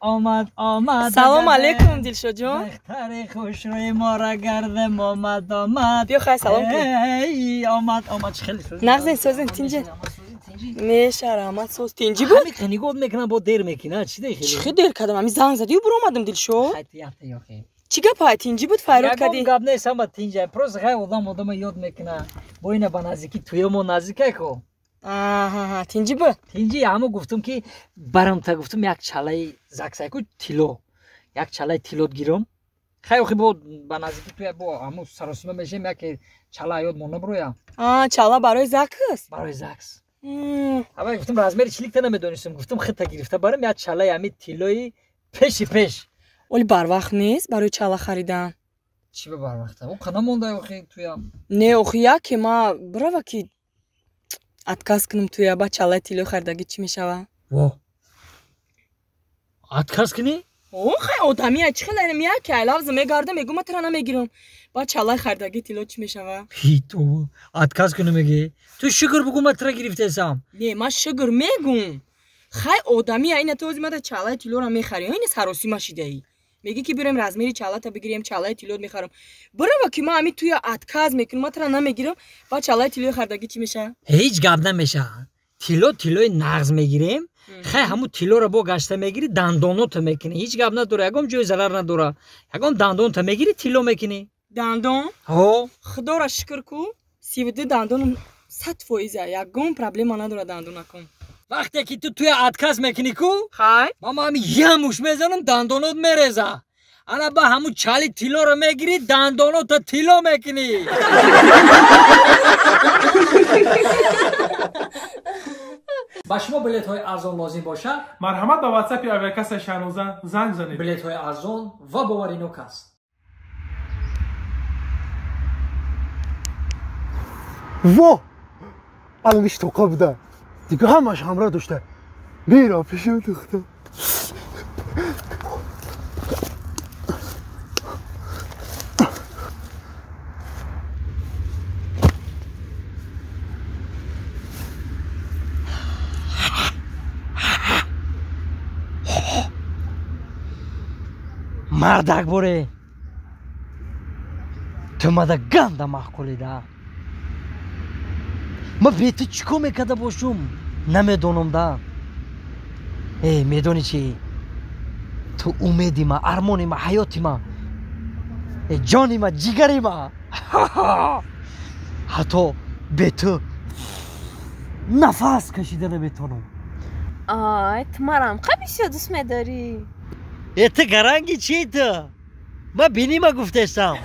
آمد سلام علیکم دلشاد جان. بختر خوش روی ما را گردم آمد بیا خواهی سلام کن. ای آمد خیلی سوزین نغزین سوزین تینجی میشه رحمت سوز تینجی بود؟ همین خیلی گود میکنم با دیر میکنه چی دیگه چی دیر کردم همی زنگ زدی و برو اومدم دلشاد. چی گپ تینجی بود فریاد کردی؟ یکم گپ نیست اما تینجی پروس خیلی آدم یاد میکنه با اینه با نزدیکی توی ما نزدیکه کو آها تینجی بود. تینجی همو گفتم که برام تا گفتم یک چاله زکسای کو تیلو یک چاله تیلوت گیرم خیلی خوب بود با نزدیکی توی با همو سراسیمه میشیم یک چاله یاد مونه برویم چاله برای زکس؟ برای زکس اما گفتم رازمری چلیک تا نمیدونستم گفتم خطا گرفته برام یک چاله همی تیلوی پیش ولی بر وقت نیست برای چاله خریدن. چی به بر وقته او قنا مونده اخی تویم نه اخی که ما برو که اتکاس کنم توی با چاله تیلو خریدگی چی میشوه؟ وا اتکاس کنی؟ خیلی آدمی چی خیلی نمیاد که لفظ میگرده میگم من ترانه میگیرم با چاله خریدگی تیلو چی میشوه؟ تو اتکاس کنی میگی تو شکر بگو من ترا گرفته سام نه من شکر میگم خیلی آدمی این تو از ما چاله تیلو رو میخری این سروسی ماشیده ای میگی که بریم رزمیری چاله تا بگیریم چاله تیلو میخرم برو که ما همی توی اتکاز میکنم ما ترا نمیگیرم با چاله تیلو خریدگی چی میشه؟ هیچ گپ نمیشه تیلوی نغز میگیریم خیلی همون تیلو رو با گشته میگیری دندونات میکنی هیچ گپ نداره یکم جای ضرر نداره یکم دندون تا میگیری تیلو میکنی دندون؟ ها خدا را شکر کو 32 دندون 100% یکم پرابلم نداره دندون نکن وقتی که تو توی اتکاس میکنی کو خای ما همین یه موش میزنم دندونات میرزه انا با همون چالی تیلو رو میگیری دندونات تا تیلو میکنی با شما بلیط های ارزان لازم باشه مرحمت به واتساپ اوکاس 16 زنگ زنید. بلیط های ارزان و باورینوک است. وا الان ایش توقع بوده دیگه همش همراه داشته میرا پیشم دختر مردک بوره تو مده گنده محکولی ده ما بیتی چیکو میکده باشم نمیدونم ده میدونی چی تو امیدی ما ارمانی ما حیاتی ما جانی ما جیگری ما حتی به تو نفس کشیده نمیتونم تو مرام خیلی دوست میداری تو گرنگی چی تو؟ ما بینی ما گفتستم